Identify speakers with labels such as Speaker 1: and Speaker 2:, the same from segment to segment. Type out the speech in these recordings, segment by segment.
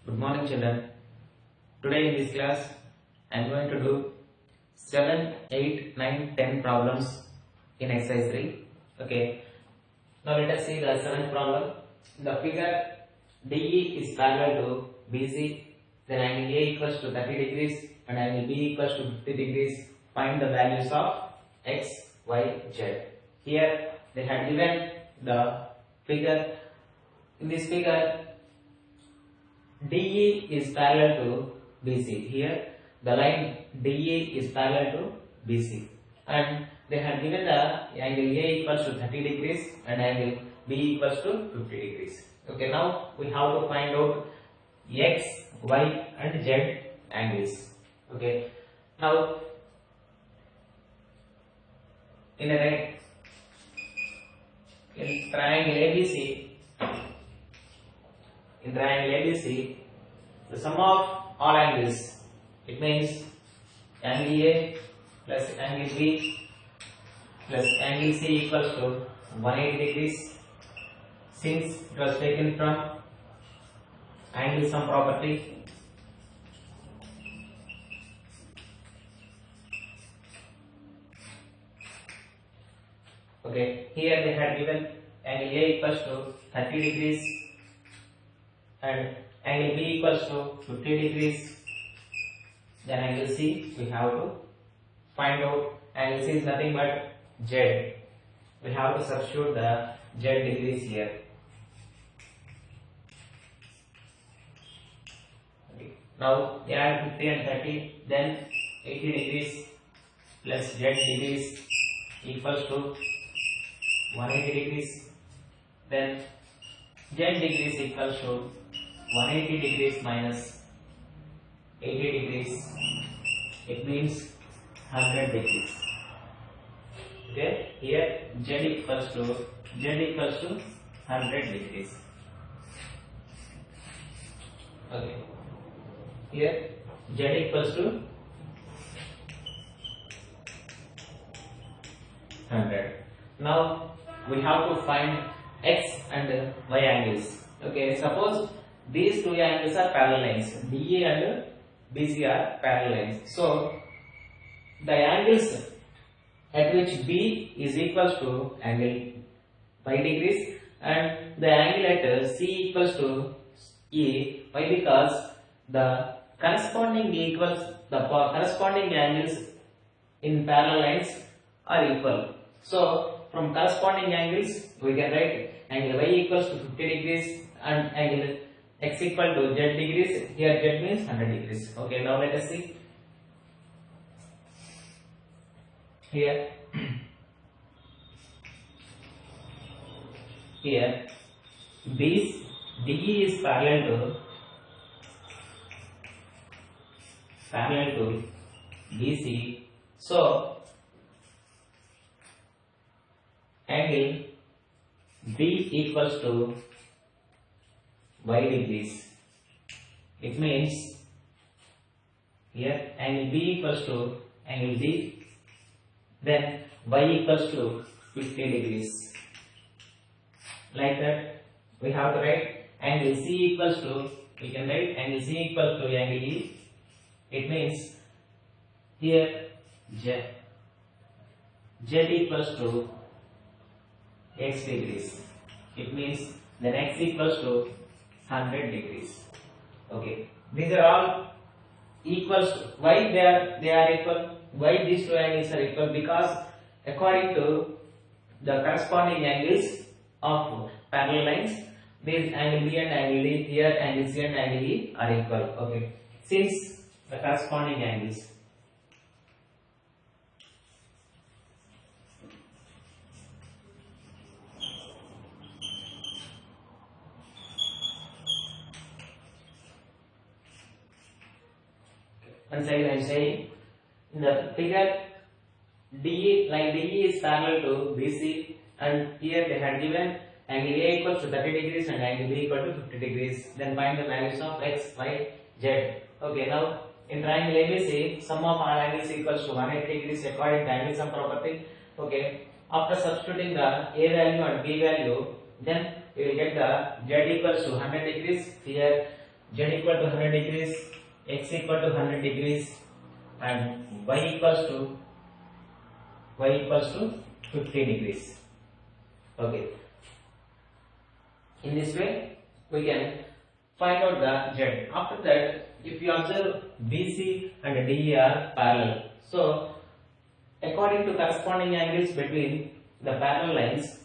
Speaker 1: Good morning, children. Today in this class, I am going to do 7, 8, 9, 10 problems in exercise 3. Okay. Now let us see the 7th problem. The figure DE is parallel to BC. Then angle A equals to 30 degrees and angle B equals to 50 degrees. Find the values of X, Y, Z. Here they had given the figure. In this figure, DE is parallel to BC. Here the line DE is parallel to BC, and they had given the angle A equals to 30 degrees and angle B equals to 50 degrees. Okay, now we have to find out X, Y and Z angles. Okay, now in triangle ABC, the sum of all angles, it means angle A plus angle B plus angle C equals to 180 degrees. Since it was taken from angle sum property, okay, here they had given angle A equals to 30 degrees and angle B equals to 50 degrees. Then angle C we have to find out. Angle C is nothing but Z. We have to substitute the Z degrees here. Okay. Now add 50 and 30, then 80 degrees plus Z degrees equals to 180 degrees. Then Z degrees equals to 180 degrees minus 80 degrees. It means 100 degrees. Okay, here Z equals to 100 degrees. Okay, here Z equals to 100. Now we have to find X and Y angles. Okay, suppose these two angles are parallel lines. DE and BC are parallel lines. So the angles at which B is equals to angle Y degrees and the angle at C equals to E. Why? Because the corresponding angles in parallel lines are equal. So from corresponding angles we can write angle Y equals to 50 degrees and angle X equal to Z degrees. Here Z means 100 degrees. Okay, now let us see. Here DE is parallel to BC. So angle B equals to Y degrees. It means here angle B equals to angle D, then Y equals to 50 degrees. Like that, we have to write angle C equals to, we can write angle C equals to angle E. It means here Z equals to X degrees. It means then X equals to 100 degrees. Okay, these are all equals to, why they are equal? Why these two angles are equal? Because according to the corresponding angles of parallel lines, these angle B and angle D, here angle C and angle E are equal. Okay, since the corresponding angles. Once again I am saying, in the figure DE is parallel to BC and here they had given angle A equals to 30 degrees and angle B equal to 50 degrees. Then find the values of X, Y, Z. Okay, now in triangle ABC, sum of all angles equals to 180 degrees according to angle sum property. Okay, after substituting the A value and B value, then we will get the Z equals to 100 degrees. Here z equal to 100 degrees, x equal to 100 degrees, and y equals to 50 degrees. Okay. In this way, we can find out the z. After that, if you observe BC and DE are parallel, so according to corresponding angles between the parallel lines,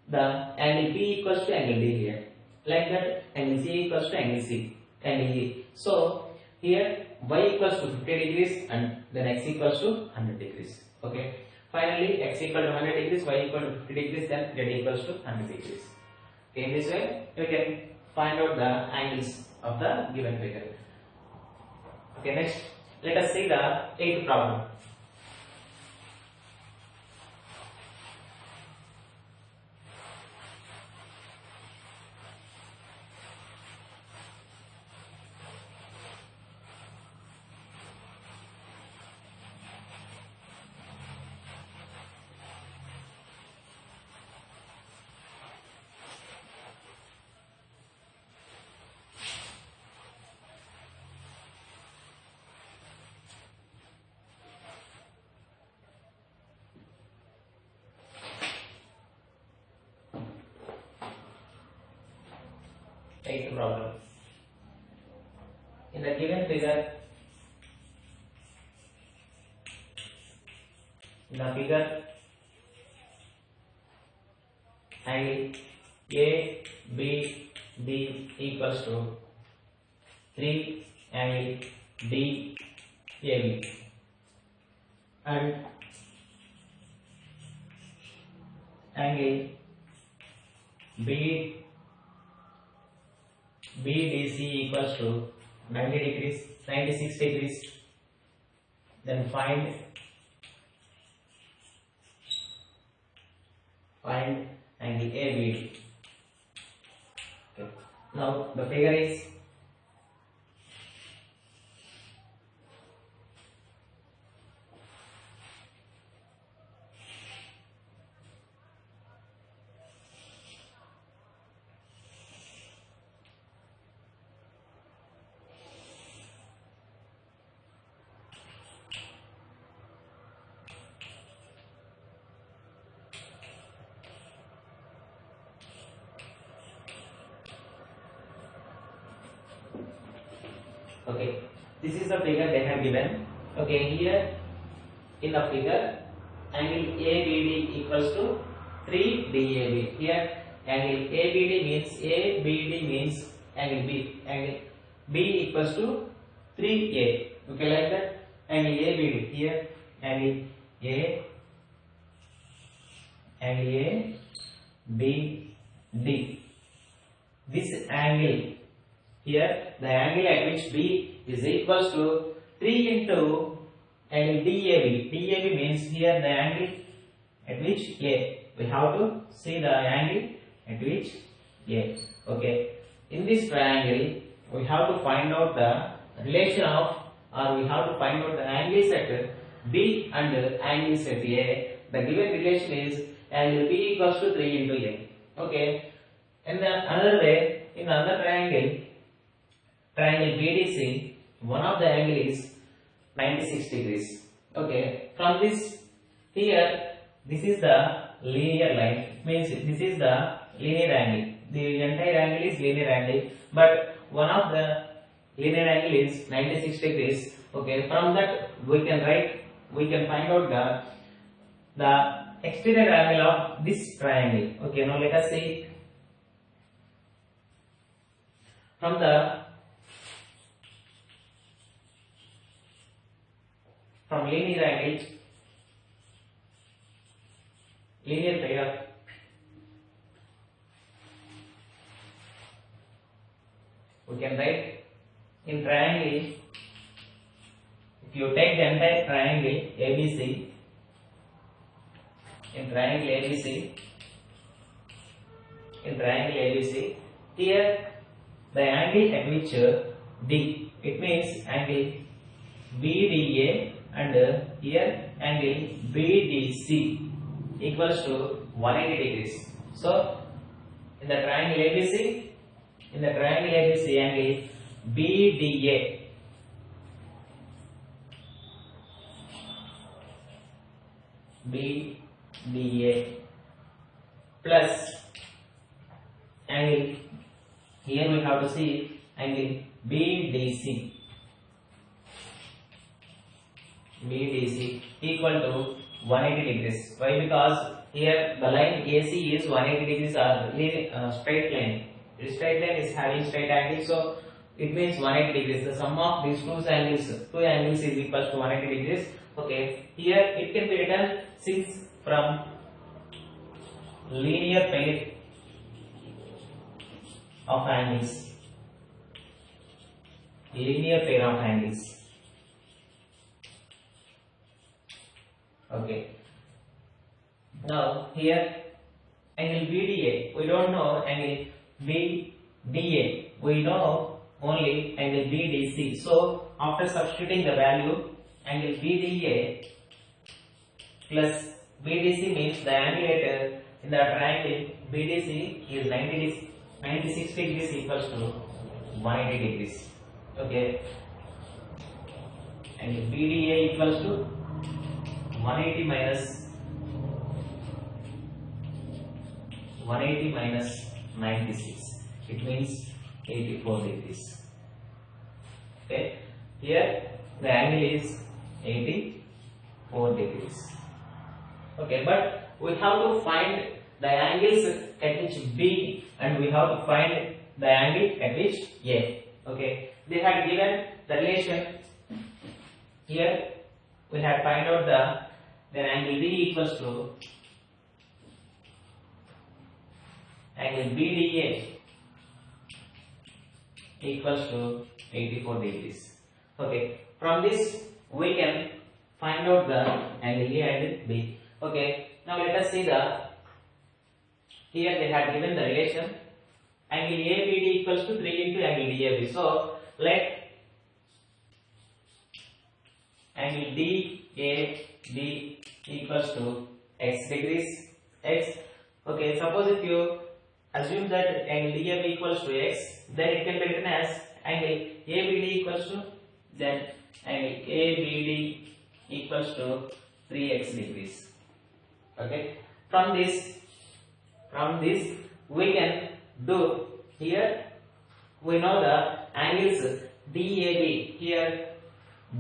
Speaker 1: the angle P equals to angle D here. Like that, angle C equals to angle C, angle E. So here y equals to 50 degrees and then x equals to 100 degrees. Okay. Finally, x equal to 100 degrees, y equal to 50 degrees, then z equals to 100 degrees. Okay, in this way, you can find out the angles of the given figure. Okay, next, let us see the 8th problem. Eighth problem. In the given figure, angle A, B, D equals to 3 angle D, AB, and angle BDC equals to 90 degrees, 96 degrees. Then find angle ABD. Okay. Now the figure is okay. This is the figure they have given. Okay, here in the figure, angle ABD equals to 3 DAB. Here, angle ABD means angle B. Angle B equals to 3A. Okay, like that. Angle ABD here, angle B, D. This angle here, the angle at which B is equals to 3 into angle DAB. DAB means here the angle at which A. We have to see the angle at which A. Okay. In this triangle, we have to find out the relation of, or we have to find out the angles at B and angles at A. The given relation is angle B equals to 3 into A. Okay. In the another way, in another triangle BDC, one of the angle is 96 degrees. Okay. From this here, this is the linear line. Means this is the linear angle. The entire angle is linear angle, but one of the linear angle is 96 degrees. Okay. From that we can find out the exterior angle of this triangle. Okay. Now let us see. From linear angle, linear pair, we can write in triangle. If you take the entire triangle ABC, in triangle ABC, here the angle at which D, it means angle BDA, and here angle BDC equals to 180 degrees. So in the triangle ABC, angle BDA plus angle, here we have to see angle BDC equal to 180 degrees. Why? Because here the line AC is 180 degrees or straight line. This straight line is having straight angle, so it means 180 degrees. The sum of these two angles is equal to 180 degrees. Okay, here it can be written since from linear pair of angles. Okay. Now here angle BDA, we don't know angle BDA, we know only angle BDC. So after substituting the value, angle BDA plus BDC means the angulator in the triangle BDC is 96 degrees equals to 180 degrees. Okay, angle BDA equals to 180 minus 96, it means 84 degrees. Okay, here the angle is 84 degrees. Okay, but we have to find the angles at which B and we have to find the angle at which A. Okay, they had given the relation. Here we had find out the angle B equals to angle BDA equals to 84 degrees. Okay, from this we can find out the angle A and B. Okay, now let us see here they had given the relation angle ABD equals to 3 into angle DAB. So let angle DAB equals to x degrees x. Okay, suppose if you assume that angle DAB equals to x, then it can be written as angle ABD equals to then angle ABD equals to 3x degrees. Okay, from this we can do, here we know the angles DAB, here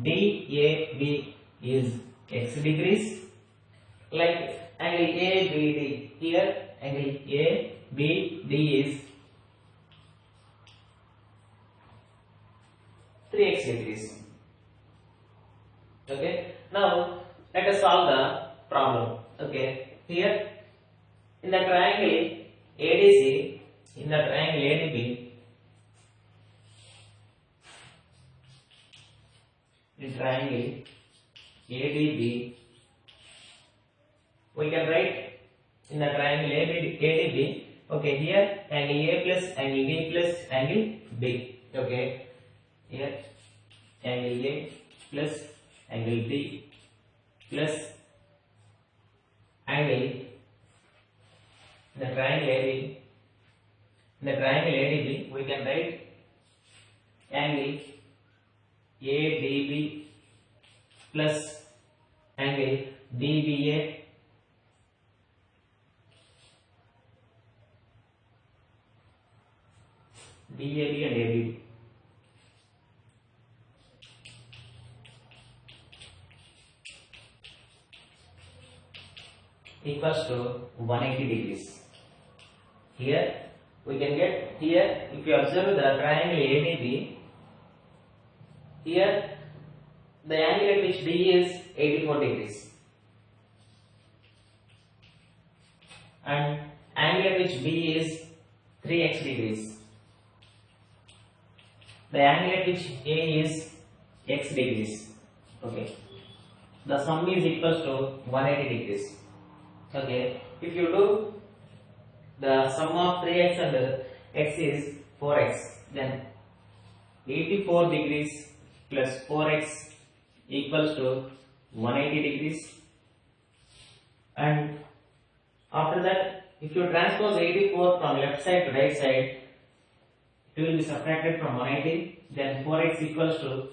Speaker 1: DAB is x degrees, like angle ABD, here angle ABD is 3x degrees. Okay, now let us solve the problem. Okay, here in the triangle ADC, in the triangle ADB, in triangle ADB, we can write in the triangle ADB. Okay, here angle A plus angle B plus angle B. Okay, here angle A plus angle B plus angle the triangle AD. In the triangle ADB, we can write angle ADB plus angle DBA DAB and ABB. Equals to 180 degrees. Here we can get, here if you observe the triangle ADB, here the angle at which B is 84 degrees and angle at which B is 3x degrees. The angle at which A is x degrees. Okay, the sum is equals to 180 degrees. Okay, if you do the sum of 3x and x is 4x, then 84 degrees plus 4x equals to 180 degrees. And after that, if you transpose 84 from left side to right side, 2 will be subtracted from 180, then 4x equals to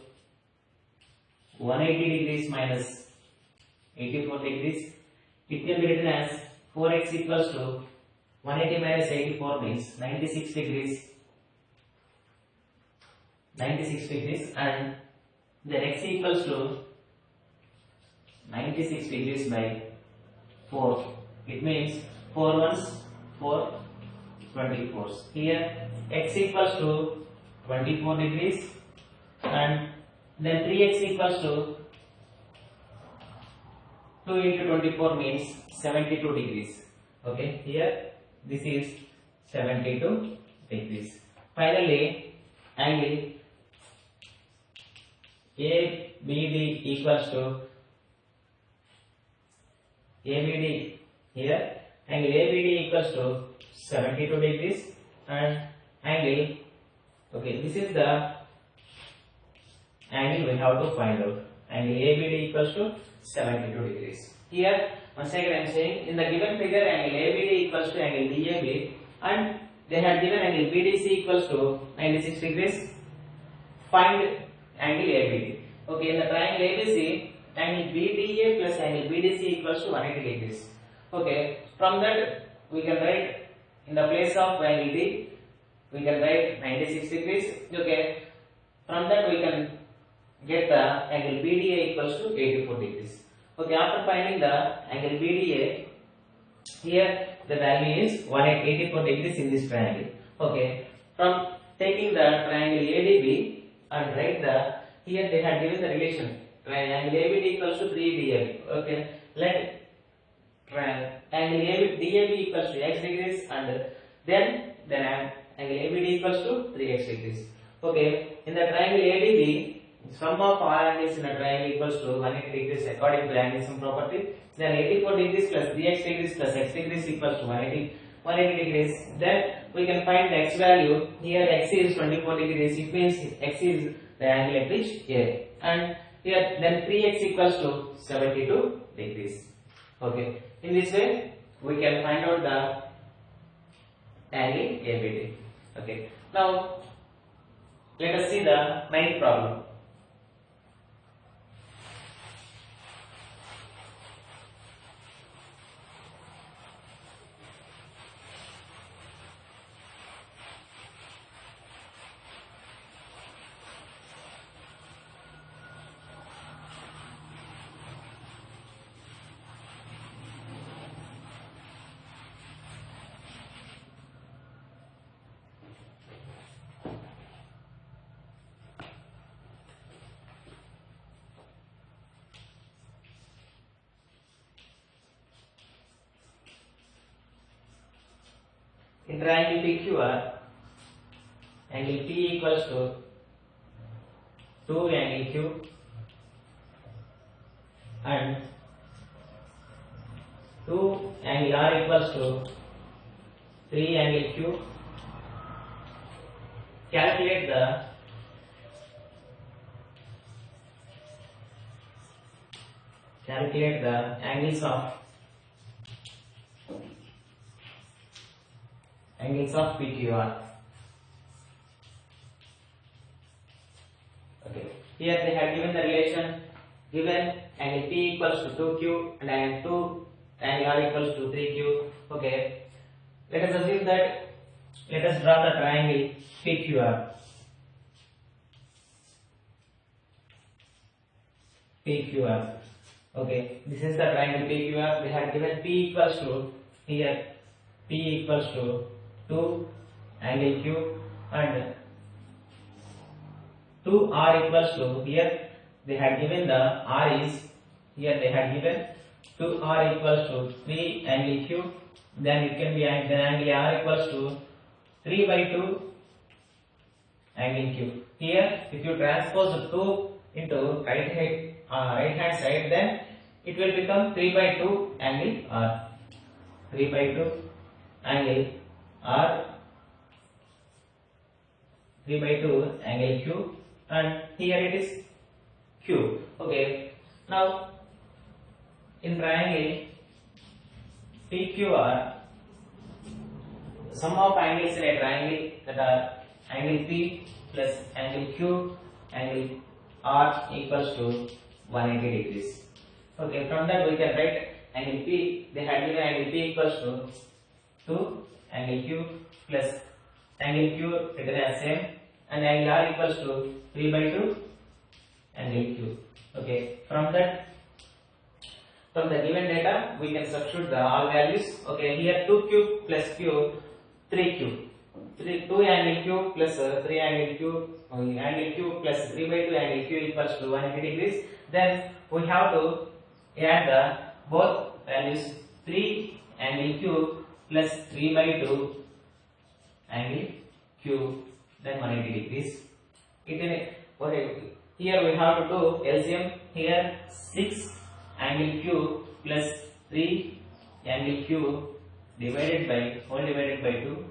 Speaker 1: 180 degrees minus 84 degrees. It can be written as 4x equals to 180 minus 84 means 96 degrees. 96 degrees, and then x equals to 96 degrees by 4. It means 4 ones 4 24s. Here x equals to 24 degrees, and then 3x equals to 2 into 24 means 72 degrees. Okay, here this is 72 degrees. Finally, angle ABD equals to ABD, here angle ABD equals to 72 degrees, and angle, okay, this is the angle we have to find out. Angle ABD equals to 72 degrees. Here once again I am saying, in the given figure angle ABD equals to angle DAB, and they had given angle BDC equals to 96 degrees. Find angle ABD. Okay, in the triangle ABC, angle BDA plus angle BDC equals to 180 degrees. Okay, from that we can write, in the place of angle D, we can write 96 degrees. Okay, from that we can get the angle BDA equals to 84 degrees. Okay, after finding the angle BDA, here the value is 184 degrees in this triangle. Okay, from taking the triangle ADB and write the, here they had given the relation triangle ABD equals to 3DAB. Okay, let angle DAB equals to x degrees, and then angle ABD equals to 3x degrees. Okay, in the triangle ADB, sum of all angles in a triangle equals to 180 degrees according to anglism property. Then 84 degrees plus 3x degrees plus x degrees equals to 180 degrees. Then we can find the x value. Here x is 24 degrees. It means x is the angle at which A. And here then 3x equals to 72 degrees. Okay. In this way we can find out the angle ABD. Okay. Now let us see the ninth problem. In triangle PQR, angle P equals to 2 angle Q and 2 angle R equals to 3 angle Q. Calculate the angles of PQR. Okay. Here they have given the relation, given angle P equals to 2Q and angle R equals to 3Q. Okay. Let us assume that, let us draw the triangle PQR. PQR. Okay. This is the triangle PQR. They have given P equals to, here P equals to 2 angle Q and 2 R equals to, here they had given the R is, here they had given 2 R equals to 3 angle Q, then it can be then angle R equals to 3 by 2 angle Q. Here if you transpose 2 into right hand side, then it will become 3 by 2 angle R. 3 by 2 angle R, 3 by 2 angle Q, and here it is Q. Okay. Now in triangle PQR, sum of angles in a triangle that are angle P plus angle Q, angle R equals to 180 degrees. Okay, from that we can write angle P. They had given angle P equals to 2 angle Q plus angle Q written as same, and angle R equals to 3 by 2 angle Q. Okay, from the given data we can substitute the all values. Okay, here 2Q plus Q, 3Q. 2 angle Q plus 3 angle Q, angle Q plus 3 by 2 angle Q equals to 180 degrees. Then we have to add the both values, 3 angle Q plus 3 by 2 angle Q, then 180 degrees. Here we have to do LCM. Here 6 angle Q plus 3 angle Q divided by 2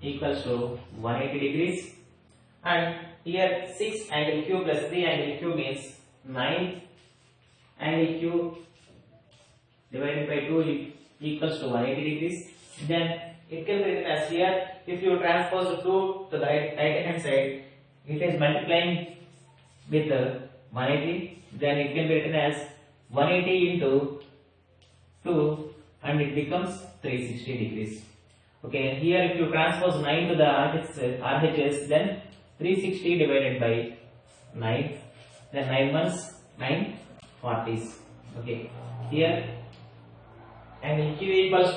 Speaker 1: equals to 180 degrees, and here 6 angle Q plus 3 angle Q means 9 angle Q divided by 2 equals to 180 degrees. Then it can be written as here, if you transpose 2 to the right hand side, it is multiplying with 180, then it can be written as 180 into 2 and it becomes 360 degrees. Okay, here if you transpose 9 to the RHS, then 360 divided by 9, then 9 ones 9 40s. Okay, here angle Q equals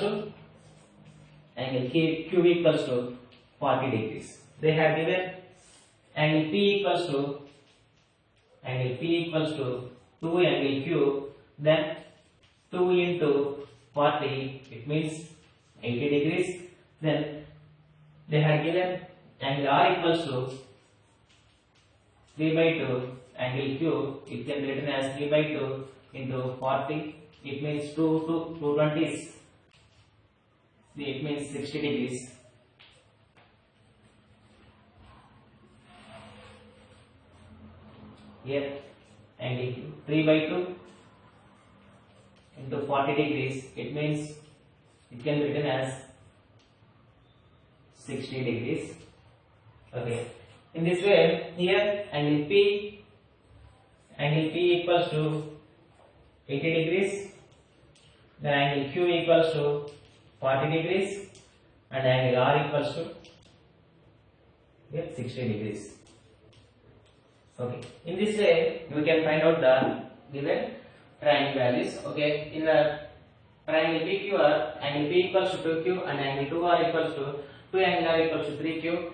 Speaker 1: to 40 degrees. They have given angle P equals to 2 angle Q, then 2 into 40, it means 80 degrees. Then they have given angle R equals to 3 by 2 angle Q. It can be written as 3 by 2 into 40. It means 220s. It means 60 degrees. Here angle Q 3 by 2 into 40 degrees. It means it can be written as 60 degrees. Okay. In this way, here angle P equals to 80 degrees. Then angle Q equals to 40 degrees, and angle R equals to 60 degrees. Okay. In this way, we can find out the given triangle values. Okay. In the triangle PQR, angle P equals to 2Q and angle 2R equals to 2 angle R equals to 3Q.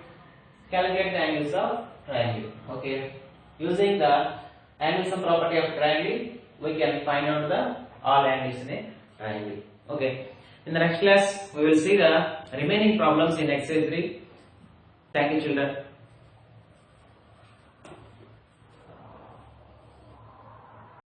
Speaker 1: Calculate the angles of triangle. Okay. Using the angle sum property of triangle, we can find out the all angles in a triangle. Okay. In the next class, we will see the remaining problems in exercise 3. Thank you, children.